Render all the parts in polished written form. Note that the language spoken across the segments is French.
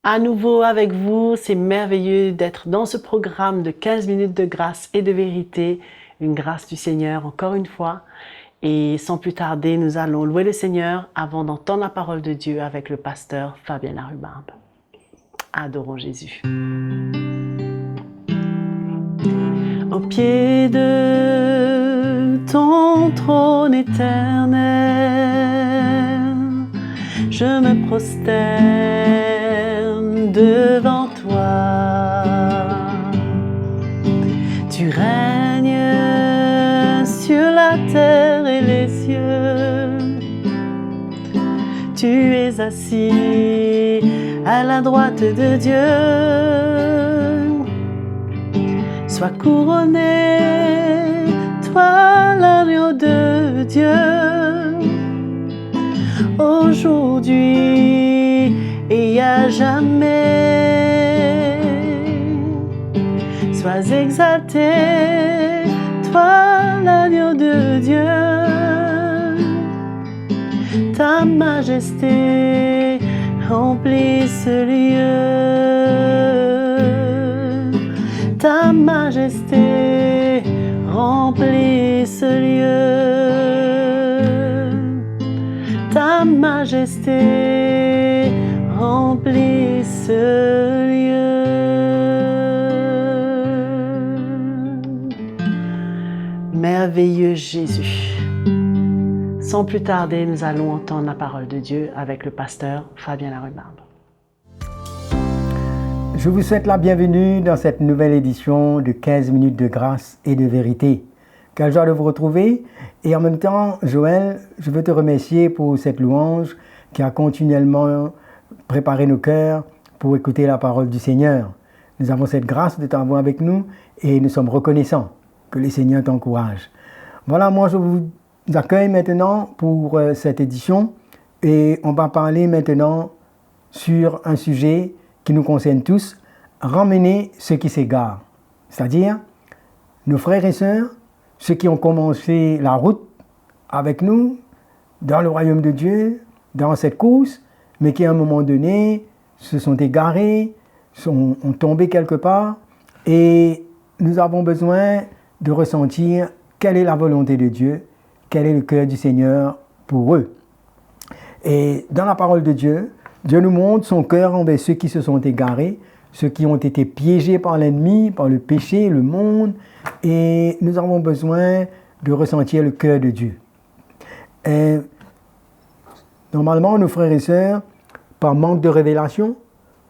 À nouveau avec vous, c'est merveilleux d'être dans ce programme de 15 minutes de grâce et de vérité, une grâce du Seigneur encore une fois. Et sans plus tarder, nous allons louer le Seigneur avant d'entendre la parole de Dieu avec le pasteur Fabien Larhubarbe. Adorons Jésus. Au pied de ton trône éternel, je me prosterne devant toi. Tu règnes sur la terre et les cieux. Tu es assis à la droite de Dieu. Sois couronné, toi l'agneau de Dieu, aujourd'hui et à jamais. Sois exalté, toi l'agneau de Dieu. Ta majesté remplit ce lieu. Ta majesté remplit ce lieu. Ta majesté remplit ce lieu. Merveilleux Jésus. Sans plus tarder, nous allons entendre la parole de Dieu avec le pasteur Fabien Larhubarbe. Je vous souhaite la bienvenue dans cette nouvelle édition de 15 minutes de grâce et de vérité. Quelle joie de vous retrouver. Et en même temps, Joël, je veux te remercier pour cette louange qui a continuellement préparé nos cœurs pour écouter la parole du Seigneur. Nous avons cette grâce de t'avoir avec nous et nous sommes reconnaissants que le Seigneur t'encourage. Voilà, moi je vous accueille maintenant pour cette édition et on va parler maintenant sur un sujet qui nous concerne tous, ramener ceux qui s'égarent. C'est-à-dire, nos frères et sœurs, ceux qui ont commencé la route avec nous, dans le royaume de Dieu, dans cette course, mais qui à un moment donné se sont égarés, ont tombé quelque part, et nous avons besoin de ressentir quelle est la volonté de Dieu, quel est le cœur du Seigneur pour eux. Et dans la parole de Dieu, Dieu nous montre son cœur envers ceux qui se sont égarés, ceux qui ont été piégés par l'ennemi, par le péché, le monde, et nous avons besoin de ressentir le cœur de Dieu. Et normalement, nos frères et sœurs, par manque de révélation,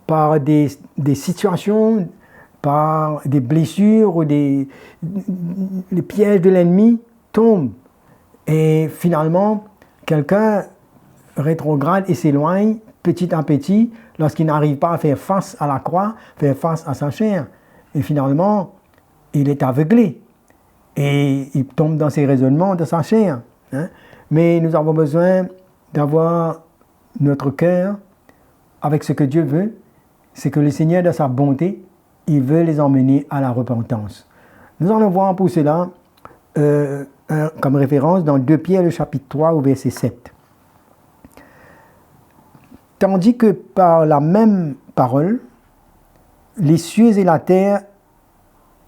par des situations, par des blessures ou les pièges de l'ennemi, tombent. Et finalement, quelqu'un rétrograde et s'éloigne petit à petit, lorsqu'il n'arrive pas à faire face à la croix, faire face à sa chair. Et finalement, il est aveuglé. Et il tombe dans ses raisonnements de sa chair. Mais nous avons besoin d'avoir notre cœur avec ce que Dieu veut. C'est que le Seigneur, dans sa bonté, il veut les emmener à la repentance. Nous allons voir pour cela, comme référence, dans 2 Pierre, le chapitre 3, au verset 7. Tandis que par la même parole, les cieux et la terre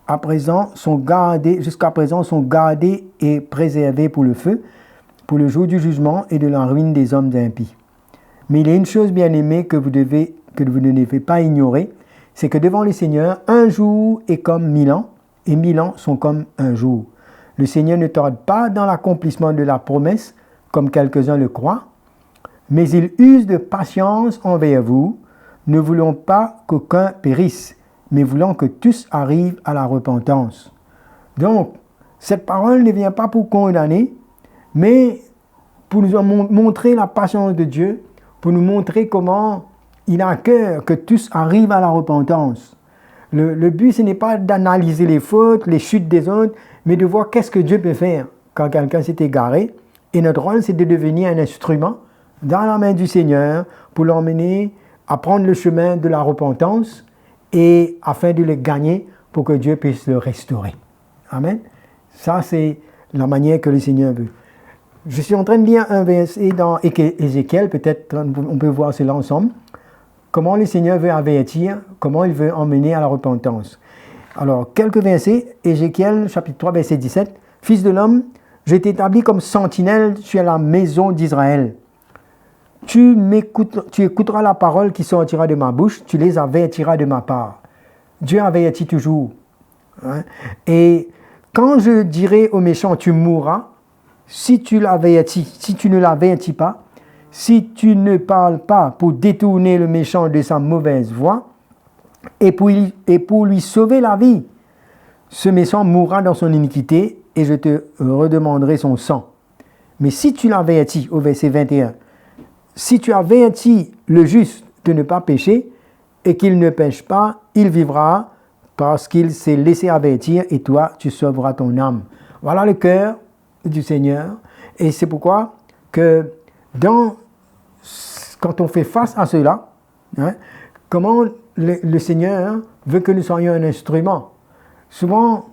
jusqu'à présent sont gardés et préservés pour le feu, pour le jour du jugement et de la ruine des hommes impies. Mais il y a une chose bien aimée que vous ne devez pas ignorer, c'est que devant le Seigneur, un jour est comme 1000 ans, et 1000 ans sont comme un jour. Le Seigneur ne tarde pas dans l'accomplissement de la promesse, comme quelques-uns le croient, mais il use de patience envers vous, ne voulant pas qu'aucun périsse, mais voulant que tous arrivent à la repentance. Donc, cette parole ne vient pas pour condamner, mais pour nous montrer la patience de Dieu, pour nous montrer comment il a à cœur que tous arrivent à la repentance. Le but, ce n'est pas d'analyser les fautes, les chutes des autres, mais de voir qu'est-ce que Dieu peut faire quand quelqu'un s'est égaré. Et notre rôle, c'est de devenir un instrument dans la main du Seigneur pour l'emmener à prendre le chemin de la repentance et afin de le gagner pour que Dieu puisse le restaurer. Amen. Ça, c'est la manière que le Seigneur veut. Je suis en train de lire un verset dans Ézéchiel, peut-être on peut voir cela ensemble. comment le Seigneur veut avertir, comment il veut emmener à la repentance. Alors, quelques versets, Ézéchiel, chapitre 3, verset 17. « Fils de l'homme, je t'établis comme sentinelle sur la maison d'Israël. Tu écouteras la parole qui sortira de ma bouche, tu les avertiras de ma part. » Dieu avertit toujours. Hein? Et quand je dirai au méchant, tu mourras, si tu l'avertis, si tu ne l'avertis pas, si tu ne parles pas pour détourner le méchant de sa mauvaise voie et pour lui sauver la vie, ce méchant mourra dans son iniquité et je te redemanderai son sang. Mais si tu l'avertis, au verset 21, si tu avertis le juste de ne pas pécher et qu'il ne pêche pas, il vivra parce qu'il s'est laissé avertir et toi, tu sauveras ton âme. Voilà le cœur du Seigneur. Et c'est pourquoi que quand on fait face à cela, hein, comment le Seigneur veut que nous soyons un instrument. Souvent,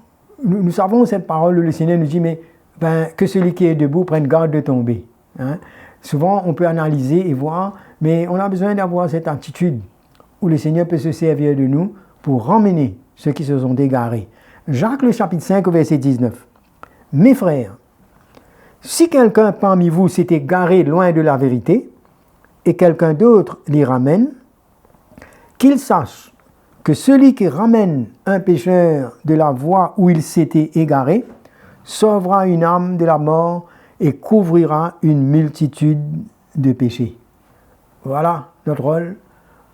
nous savons cette parole où le Seigneur nous dit, mais que celui qui est debout prenne garde de tomber. Hein. Souvent, on peut analyser et voir, mais on a besoin d'avoir cette attitude où le Seigneur peut se servir de nous pour ramener ceux qui se sont égarés. Jacques, le chapitre 5, verset 19. « Mes frères, si quelqu'un parmi vous s'est égaré loin de la vérité, et quelqu'un d'autre l'y ramène, qu'il sache que celui qui ramène un pécheur de la voie où il s'était égaré, sauvera une âme de la mort et couvrira une multitude de péchés. » Voilà notre rôle,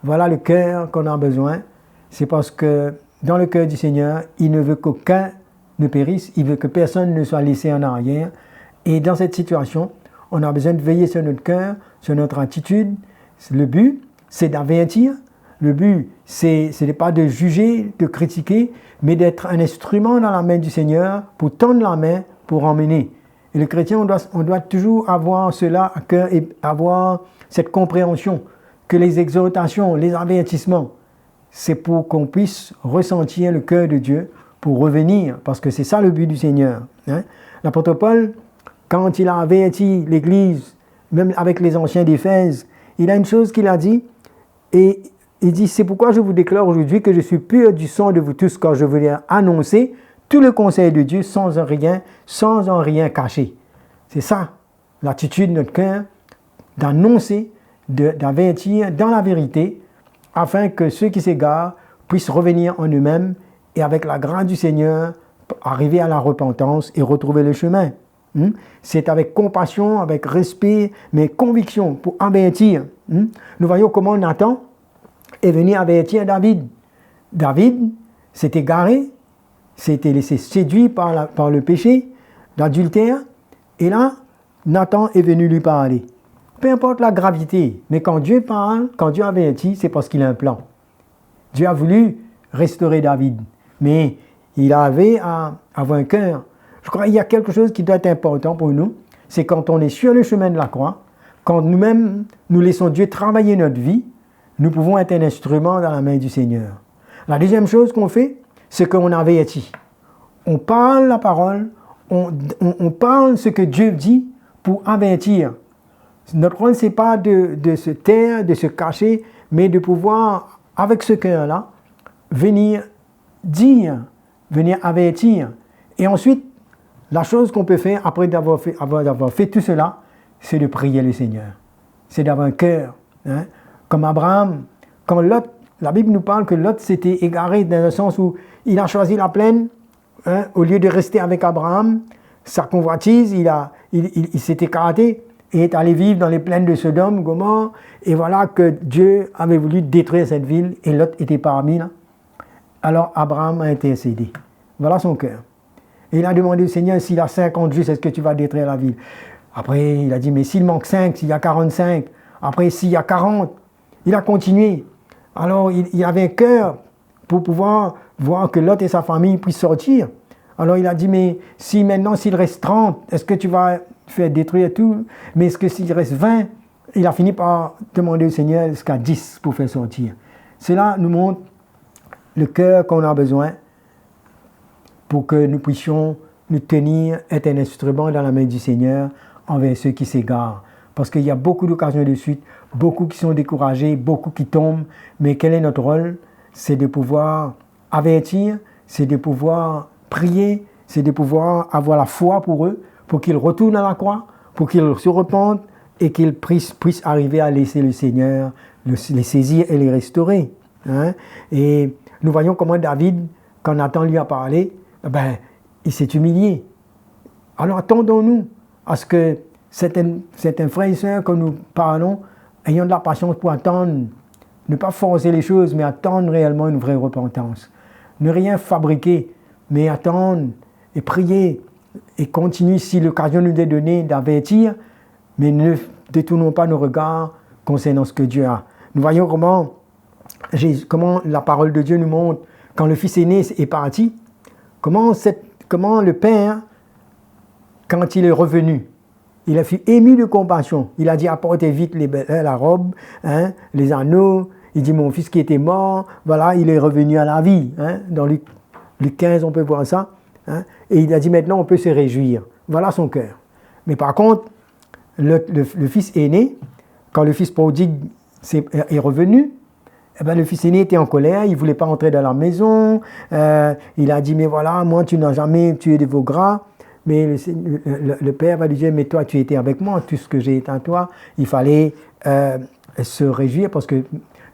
voilà le cœur qu'on a besoin. C'est parce que dans le cœur du Seigneur, il ne veut qu'aucun ne périsse, il veut que personne ne soit laissé en arrière. Et dans cette situation, on a besoin de veiller sur notre cœur, sur notre attitude. Le but, c'est d'avertir. Le but, ce n'est pas de juger, de critiquer, mais d'être un instrument dans la main du Seigneur pour tendre la main, pour emmener. Et le chrétien, on doit toujours avoir cela à cœur et avoir cette compréhension que les exhortations, les avertissements, c'est pour qu'on puisse ressentir le cœur de Dieu pour revenir, parce que c'est ça le but du Seigneur. Hein? L'apôtre Paul, quand il a averti l'Église, même avec les anciens d'Éphèse, il a une chose qu'il a dit, et il dit, c'est pourquoi je vous déclare aujourd'hui que je suis pur du sang de vous tous quand je veux annoncer tout le conseil de Dieu sans en rien cacher. C'est ça, l'attitude de notre cœur, d'annoncer, d'avertir dans la vérité, afin que ceux qui s'égarent puissent revenir en eux-mêmes et avec la grâce du Seigneur, arriver à la repentance et retrouver le chemin. C'est avec compassion, avec respect, mais conviction pour avertir. Nous voyons comment Nathan est venu avertir David. David s'est égaré, s'était laissé séduire par le péché, l'adultère, et là, Nathan est venu lui parler. Peu importe la gravité, mais quand Dieu parle, quand Dieu avertit, c'est parce qu'il a un plan. Dieu a voulu restaurer David, mais il avait à avoir un cœur. Je crois qu'il y a quelque chose qui doit être important pour nous, c'est quand on est sur le chemin de la croix, quand nous-mêmes, nous laissons Dieu travailler notre vie, nous pouvons être un instrument dans la main du Seigneur. La deuxième chose qu'on fait, c'est qu'on avertit. On parle la parole, on parle ce que Dieu dit pour avertir. Notre rôle, ce n'est pas de se taire, de se cacher, mais de pouvoir, avec ce cœur-là, venir dire, venir avertir. Et ensuite, la chose qu'on peut faire après d'avoir fait tout cela, c'est de prier le Seigneur. C'est d'avoir un cœur. Hein? Comme Abraham, quand Lot, la Bible nous parle que Lot s'était égaré dans le sens où il a choisi la plaine, hein, au lieu de rester avec Abraham, sa convoitise, il s'est écarté et est allé vivre dans les plaines de Sodome, Gomorrhe, et voilà que Dieu avait voulu détruire cette ville et Lot était parmi là. Alors Abraham a intercédé. Voilà son cœur. Et il a demandé au Seigneur, s'il a 50 justes, est-ce que tu vas détruire la ville? Après, il a dit, mais s'il manque 5, s'il y a 45, après, s'il y a 40, il a continué. Alors, il avait un cœur pour pouvoir voir que Lot et sa famille puissent sortir. Alors, il a dit, mais si maintenant, s'il reste 30, est-ce que tu vas faire détruire tout? Mais est-ce que s'il reste 20? Il a fini par demander au Seigneur jusqu'à 10 pour faire sortir. Cela nous montre le cœur qu'on a besoin pour que nous puissions nous tenir, être un instrument dans la main du Seigneur envers ceux qui s'égarent. parce qu'il y a beaucoup d'occasions de suite, beaucoup qui sont découragés, beaucoup qui tombent. Mais quel est notre rôle? C'est de pouvoir avertir, c'est de pouvoir prier, c'est de pouvoir avoir la foi pour eux, pour qu'ils retournent à la croix, pour qu'ils se repentent et qu'ils puissent arriver à laisser le Seigneur les saisir et les restaurer. Hein? Et nous voyons comment David, quand Nathan lui a parlé, il s'est humilié. Alors attendons-nous à ce que certains frères et sœurs que nous parlons, ayant de la patience pour attendre, ne pas forcer les choses, mais attendre réellement une vraie repentance. Ne rien fabriquer, mais attendre et prier et continuer si l'occasion nous est donnée d'avertir, mais ne détournons pas nos regards concernant ce que Dieu a. Nous voyons comment la parole de Dieu nous montre, quand le fils aîné est parti, comment le père, quand il est revenu, il a fait ému de compassion. Il a dit apportez vite la robe, hein, les anneaux. Il dit mon fils qui était mort, voilà, il est revenu à la vie. Hein. Dans Luc 15, on peut voir ça. Hein. Et il a dit maintenant on peut se réjouir. Voilà son cœur. Mais par contre, le fils aîné, quand le fils prodigue est revenu, le fils aîné était en colère, il ne voulait pas entrer dans la maison. Il a dit mais voilà, moi tu n'as jamais tué de veau gras. Mais le père va lui dire, mais toi tu étais avec moi, tout ce que j'ai été à toi. Il fallait se réjouir parce que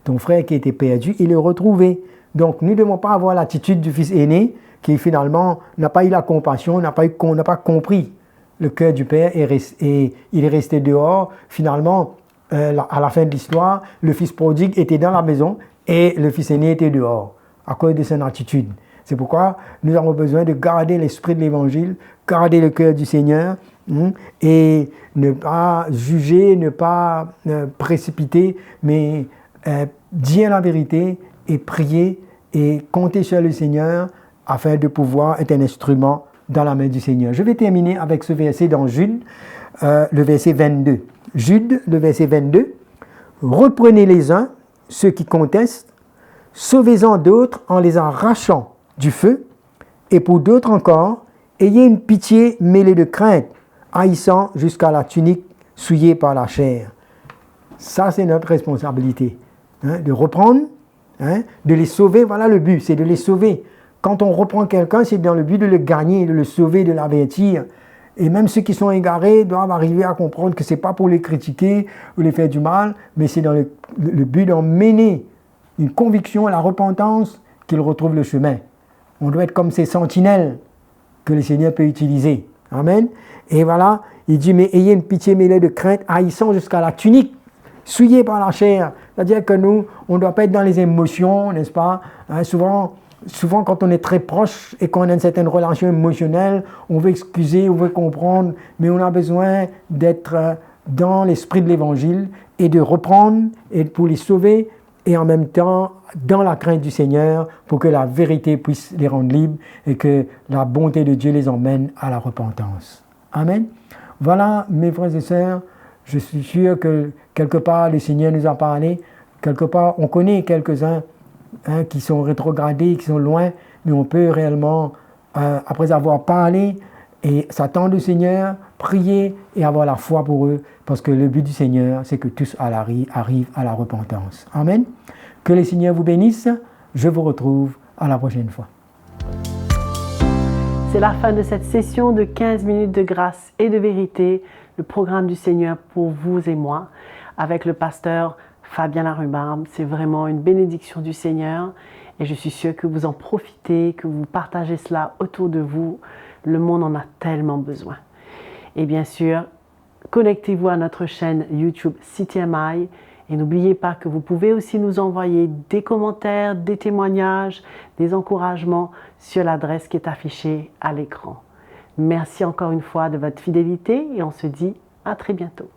ton frère qui était perdu, il est retrouvé. Donc nous ne devons pas avoir l'attitude du fils aîné qui finalement n'a pas eu la compassion, n'a pas compris le cœur du père et il est resté dehors. Finalement, à la fin de l'histoire, le fils prodigue était dans la maison et le fils aîné était dehors à cause de son attitude. C'est pourquoi nous avons besoin de garder l'esprit de l'évangile, garder le cœur du Seigneur et ne pas juger, ne pas précipiter, mais dire la vérité et prier et compter sur le Seigneur afin de pouvoir être un instrument dans la main du Seigneur. Je vais terminer avec ce verset dans Jude, le verset 22. Jude, le verset 22. « Reprenez les uns, ceux qui contestent, sauvez-en d'autres en les arrachant du feu, et pour d'autres encore, ayez une pitié mêlée de crainte, haïssant jusqu'à la tunique souillée par la chair. » Ça, c'est notre responsabilité, hein, de reprendre, hein, de les sauver. Voilà le but, c'est de les sauver. Quand on reprend quelqu'un, c'est dans le but de le gagner, de le sauver, de l'avertir. Et même ceux qui sont égarés doivent arriver à comprendre que ce n'est pas pour les critiquer ou les faire du mal, mais c'est dans le but d'emmener une conviction à la repentance qu'ils retrouvent le chemin. On doit être comme ces sentinelles que le Seigneur peut utiliser. Amen. Et voilà, il dit, mais ayez une pitié mêlée de crainte, haïssant jusqu'à la tunique, souillée par la chair. C'est-à-dire que nous, on ne doit pas être dans les émotions, n'est-ce pas? Hein, souvent, quand on est très proche et qu'on a une certaine relation émotionnelle, on veut excuser, on veut comprendre, mais on a besoin d'être dans l'esprit de l'Évangile et de reprendre et pour les sauver et en même temps dans la crainte du Seigneur pour que la vérité puisse les rendre libres et que la bonté de Dieu les emmène à la repentance. Amen. Voilà, mes frères et sœurs, je suis sûr que quelque part le Seigneur nous a parlé, quelque part on connaît quelques-uns qui sont rétrogradés, qui sont loin, mais on peut réellement, après avoir parlé, et s'attendre au Seigneur, prier et avoir la foi pour eux, parce que le but du Seigneur, c'est que tous arrivent à la repentance. Amen. Que le Seigneur vous bénisse. Je vous retrouve à la prochaine fois. C'est la fin de cette session de 15 minutes de grâce et de vérité, le programme du Seigneur pour vous et moi, avec le pasteur Fabien Larumbarbe. C'est vraiment une bénédiction du Seigneur et je suis sûre que vous en profitez, que vous partagez cela autour de vous. Le monde en a tellement besoin. Et bien sûr, connectez-vous à notre chaîne YouTube CTMI et n'oubliez pas que vous pouvez aussi nous envoyer des commentaires, des témoignages, des encouragements sur l'adresse qui est affichée à l'écran. Merci encore une fois de votre fidélité et on se dit à très bientôt.